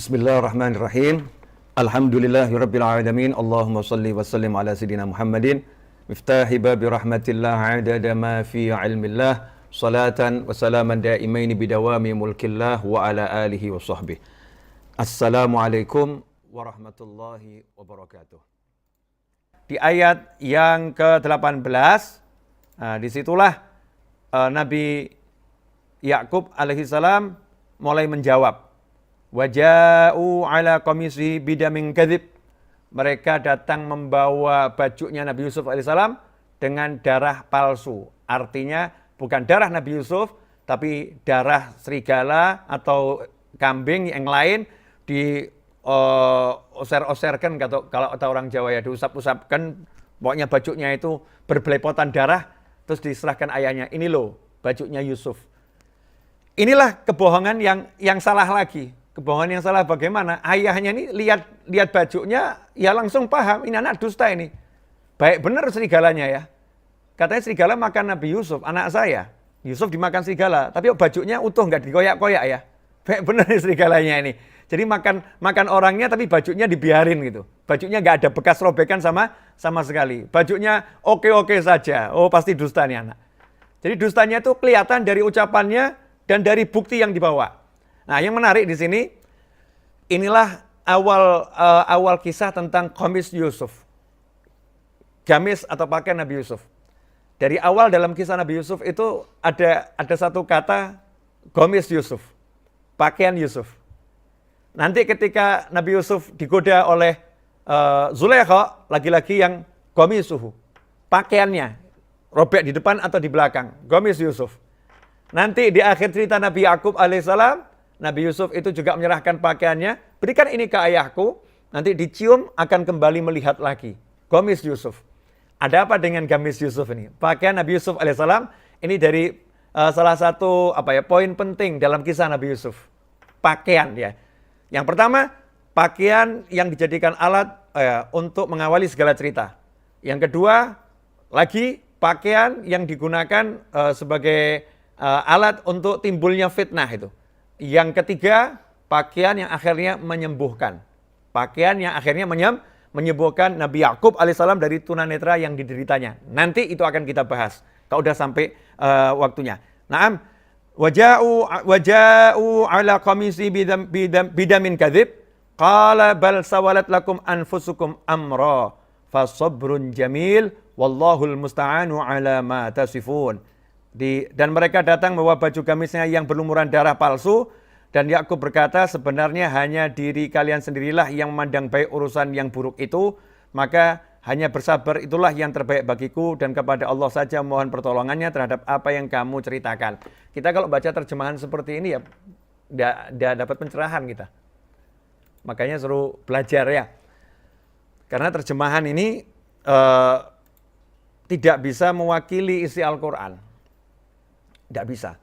Bismillahirrahmanirrahim. Alhamdulillahirabbil alamin. Allahumma shalli wa sallim ala sayidina Muhammadin. Miftahi babi rahmatillah adada ma fi ilmillah. Salatan wa salaman daimaini bidawami mulkillah wa ala alihi wa sahbihi. Assalamualaikum warahmatullahi wabarakatuh. Di ayat yang ke-18, disitulah Nabi Yakub alaihissalam mulai menjawab. Waja'u ala qamisi bidamin kadzib. Mereka datang membawa bajunya Nabi Yusuf alaihissalam dengan darah palsu. Artinya bukan darah Nabi Yusuf, tapi darah serigala atau kambing yang lain di oser-oserkan kalau kata orang Jawa ya, diusap-usapkan. Pokoknya bajunya itu berbelepotan darah, terus diserahkan ayahnya. Ini loh bajunya Yusuf. Inilah kebohongan yang salah lagi. Kebohongan yang salah bagaimana? Ayahnya ini lihat bajunya, ya langsung paham, ini anak dusta ini. Baik benar serigalanya ya. Katanya serigala makan Nabi Yusuf, anak saya. Yusuf dimakan serigala, tapi bajunya utuh, nggak dikoyak-koyak ya. Baik benar serigalanya ini. Jadi makan orangnya, tapi bajunya dibiarin gitu. Bajunya nggak ada bekas robekan sama sekali. Bajunya oke-oke saja. Oh pasti dusta nih anak. Jadi dustanya itu kelihatan dari ucapannya dan dari bukti yang dibawa. Nah, yang menarik di sini, inilah awal kisah tentang Qamis Yusuf. Gamis atau pakaian Nabi Yusuf. Dari awal dalam kisah Nabi Yusuf itu ada satu kata Qamis Yusuf, pakaian Yusuf. Nanti ketika Nabi Yusuf digoda oleh Zulaikha, lagi-lagi yang Qamisuhu, pakaiannya robek di depan atau di belakang, Qamis Yusuf. Nanti di akhir cerita Nabi Yakub alaihissalam, Nabi Yusuf itu juga menyerahkan pakaiannya, berikan ini ke ayahku, nanti dicium akan kembali melihat lagi. Qamis Yusuf. Ada apa dengan Qamis Yusuf ini? Pakaian Nabi Yusuf alaihissalam ini dari salah satu poin penting dalam kisah Nabi Yusuf. Pakaian ya. Yang pertama, pakaian yang dijadikan alat untuk mengawali segala cerita. Yang kedua, lagi pakaian yang digunakan sebagai alat untuk timbulnya fitnah itu. Yang ketiga, pakaian yang akhirnya menyembuhkan. Pakaian yang akhirnya menyembuhkan Nabi Yakub alaihissalam dari tunanetra yang dideritanya. Nanti itu akan kita bahas kalau udah sampai waktunya. Naam, waja'u ala qamisi bidamin kadzib qala bal sawalat lakum anfusukum amra fasabrun jamil wallahul musta'anu ala ma tasifun. Dan mereka datang membawa baju gamisnya yang berlumuran darah palsu. Dan Yakub berkata, sebenarnya hanya diri kalian sendirilah yang memandang baik urusan yang buruk itu. Maka hanya bersabar itulah yang terbaik bagiku. Dan kepada Allah saja mohon pertolongannya terhadap apa yang kamu ceritakan. Kita kalau baca terjemahan seperti ini ya, tidak dapat pencerahan kita. Makanya suruh belajar ya. Karena terjemahan ini tidak bisa mewakili isi Al-Quran. Tidak bisa.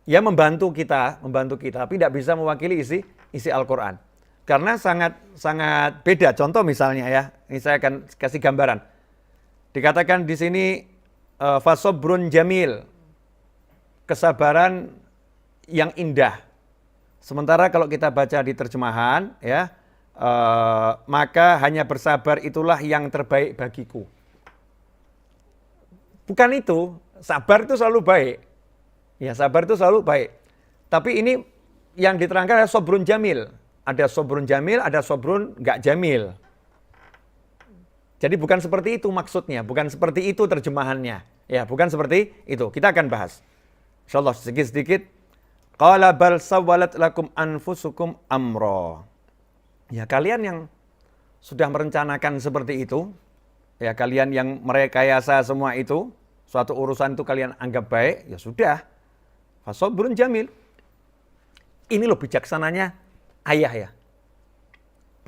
Ya membantu kita, tapi tidak bisa mewakili isi Al-Quran. Karena sangat beda. Contoh misalnya ya, ini saya akan kasih gambaran. Dikatakan di sini fasobrun jamil, kesabaran yang indah. Sementara kalau kita baca di terjemahan ya, maka hanya bersabar itulah yang terbaik bagiku. Bukan itu, sabar itu selalu baik. Ya, sabar itu selalu baik. Tapi ini yang diterangkan adalah sobrun jamil. Ada sobrun jamil, ada sobrun gak jamil. Jadi bukan seperti itu maksudnya, bukan seperti itu terjemahannya. Ya, bukan seperti itu. Kita akan bahas. Insyaallah sedikit-sedikit. Qala bal sawwalat lakum anfusukum amra. Ya, kalian yang sudah merencanakan seperti itu, ya kalian yang merekayasa semua itu, suatu urusan itu kalian anggap baik, ya sudah. Fasobrun jamil. Ini loh bijaksananya ayah ya.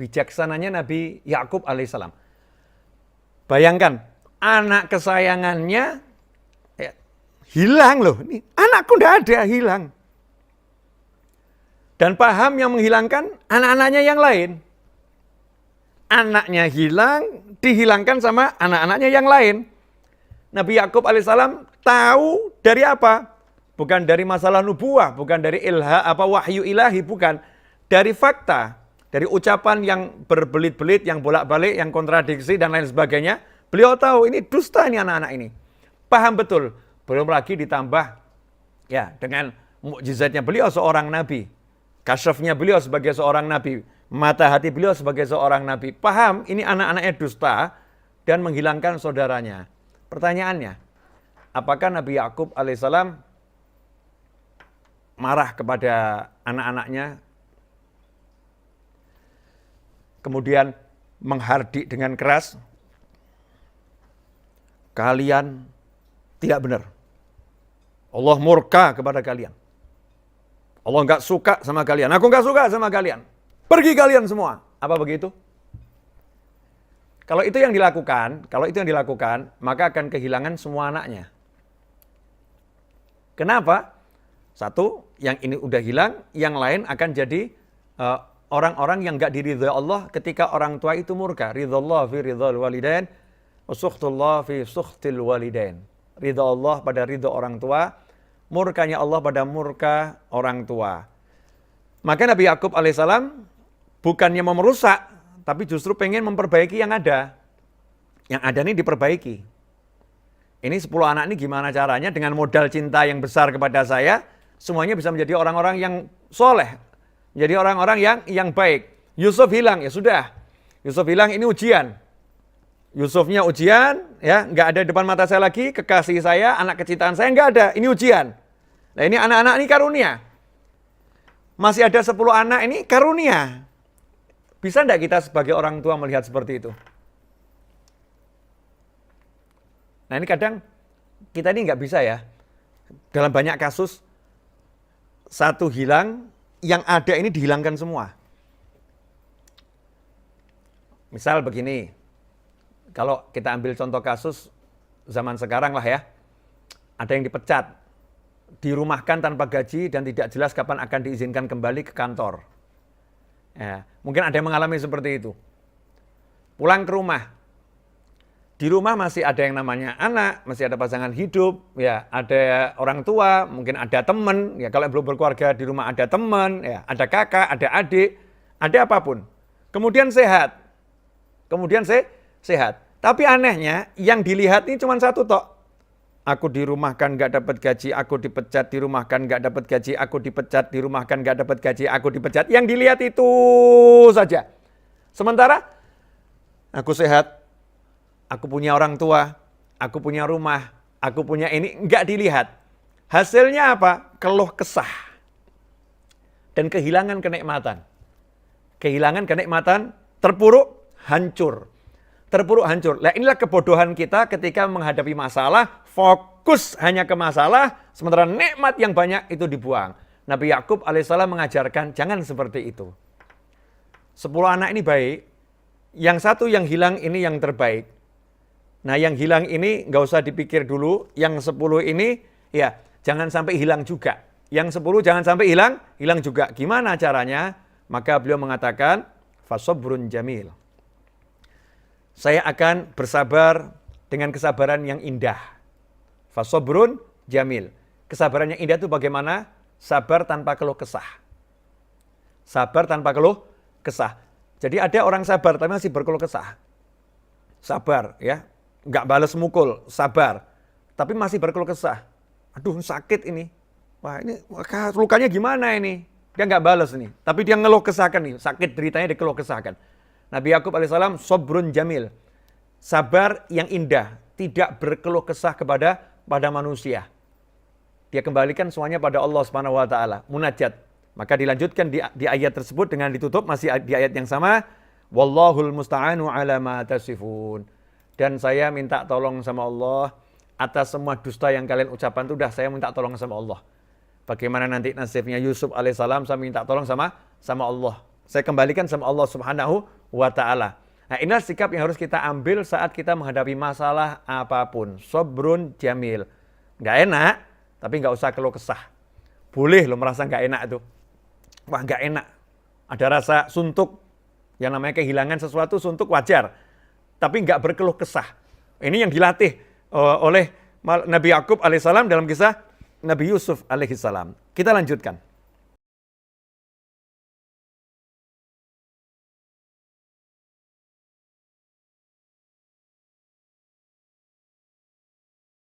Bijaksananya Nabi Yakub alaihissalam. Bayangkan, anak kesayangannya ya, hilang loh. Ini anakku tidak ada, hilang. Dan paham yang menghilangkan anak-anaknya yang lain. Anaknya hilang, dihilangkan sama anak-anaknya yang lain. Nabi Yakub alaihissalam tahu dari apa? Bukan dari masalah nubuah, bukan dari wahyu ilahi, bukan. dari fakta, dari ucapan yang berbelit-belit, yang bolak-balik, yang kontradiksi dan lain sebagainya, beliau tahu ini dusta ini anak-anak ini. Paham betul. Belum lagi ditambah ya dengan mukjizatnya beliau seorang nabi. Kasyafnya beliau sebagai seorang nabi. Mata hati beliau sebagai seorang nabi. Paham ini anak-anaknya dusta dan menghilangkan saudaranya. Pertanyaannya, apakah Nabi Yakub alaihissalam marah kepada anak-anaknya, kemudian menghardik dengan keras? Kalian tidak benar. Allah murka kepada kalian. Allah nggak suka sama kalian. Aku nggak suka sama kalian. Pergi kalian semua. Apa begitu? Kalau itu yang dilakukan, maka akan kehilangan semua anaknya. Kenapa? Satu, yang ini udah hilang, yang lain akan jadi orang-orang yang nggak diridhoi Allah ketika orang tua itu murka. Ridhallah fi ridhal walidain, wa sukhtullah fi sukhtil walidain. Ridha Allah pada ridha orang tua, murkanya Allah pada murka orang tua. Maka Nabi Yakub alaihissalam bukannya mau merusak, tapi justru pengen memperbaiki yang ada. Yang ada ini diperbaiki. Ini 10 anak ini gimana caranya dengan modal cinta yang besar kepada saya, semuanya bisa menjadi orang-orang yang soleh. Menjadi orang-orang yang baik. Yusuf hilang, ya sudah. Yusuf hilang, ini ujian. Yusufnya ujian, ya nggak ada di depan mata saya lagi, kekasih saya, anak kecintaan saya nggak ada, ini ujian. Nah ini anak-anak ini karunia. Masih ada 10 anak ini karunia. Bisa enggak kita sebagai orang tua melihat seperti itu? Nah ini kadang kita ini nggak bisa ya. Dalam banyak kasus, satu hilang, yang ada ini dihilangkan semua. Misal begini, kalau kita ambil contoh kasus zaman sekarang lah ya, ada yang dipecat, dirumahkan tanpa gaji dan tidak jelas kapan akan diizinkan kembali ke kantor. Ya, mungkin ada yang mengalami seperti itu. Pulang ke rumah, di rumah masih ada yang namanya anak, masih ada pasangan hidup, ya ada orang tua, mungkin ada teman, ya kalau belum berkeluarga di rumah ada teman, ya ada kakak, ada adik, ada apapun. Kemudian sehat, sehat. Tapi anehnya yang dilihat ini cuma satu tok. Aku dirumahkan nggak dapat gaji, aku dipecat, dirumahkan nggak dapat gaji, aku dipecat, dirumahkan nggak dapat gaji, aku dipecat. Yang dilihat itu saja. Sementara aku sehat, aku punya orang tua, aku punya rumah, aku punya ini, nggak dilihat. Hasilnya apa? Keluh kesah dan kehilangan kenikmatan. Kehilangan kenikmatan, terpuruk, hancur. Terpuruk, hancur. Nah inilah kebodohan kita ketika menghadapi masalah, fokus hanya ke masalah, sementara nikmat yang banyak itu dibuang. Nabi Yakub alaihissalam mengajarkan jangan seperti itu. 10 anak ini baik, yang satu yang hilang ini yang terbaik. Nah yang hilang ini nggak usah dipikir dulu, yang 10 ini ya jangan sampai hilang juga. Yang 10 jangan sampai hilang juga. Gimana caranya? Maka beliau mengatakan, fasobrun jamil. Saya akan bersabar dengan kesabaran yang indah. Fasobrun jamil. Kesabaran yang indah itu bagaimana? Sabar tanpa keluh kesah. Sabar tanpa keluh kesah. Jadi ada orang sabar tapi masih berkeluh kesah. Sabar ya, nggak balas mukul, sabar. Tapi masih berkeluh kesah. Aduh sakit ini. Wah ini lukanya gimana ini? Dia nggak balas nih. Tapi dia ngeluh kesahkan nih. Sakit deritanya dia keluh kesahkan. Nabi Yakub alaihissalam sobrun jamil. Sabar yang indah. Tidak berkeluh kesah kepada manusia. Dia kembalikan semuanya pada Allah Subhanahu wa taala. Munajat. Maka dilanjutkan di ayat tersebut dengan ditutup masih di ayat yang sama. Wallahul musta'anu ala ma tasifun. Dan saya minta tolong sama Allah atas semua dusta yang kalian ucapkan itu saya minta tolong sama Allah. Bagaimana nanti nasibnya Yusuf alaihissalam, saya minta tolong sama Allah. Saya kembalikan sama Allah Subhanahu wa ta'ala. Nah inilah sikap yang harus kita ambil saat kita menghadapi masalah apapun. Sobrun jamil. Nggak enak, tapi nggak usah keluh kesah. Boleh lo merasa nggak enak itu. Wah nggak enak. Ada rasa suntuk. Yang namanya kehilangan sesuatu suntuk wajar. Tapi nggak berkeluh kesah. Ini yang dilatih oleh Nabi Yakub alaihissalam dalam kisah Nabi Yusuf alaihissalam. Kita lanjutkan.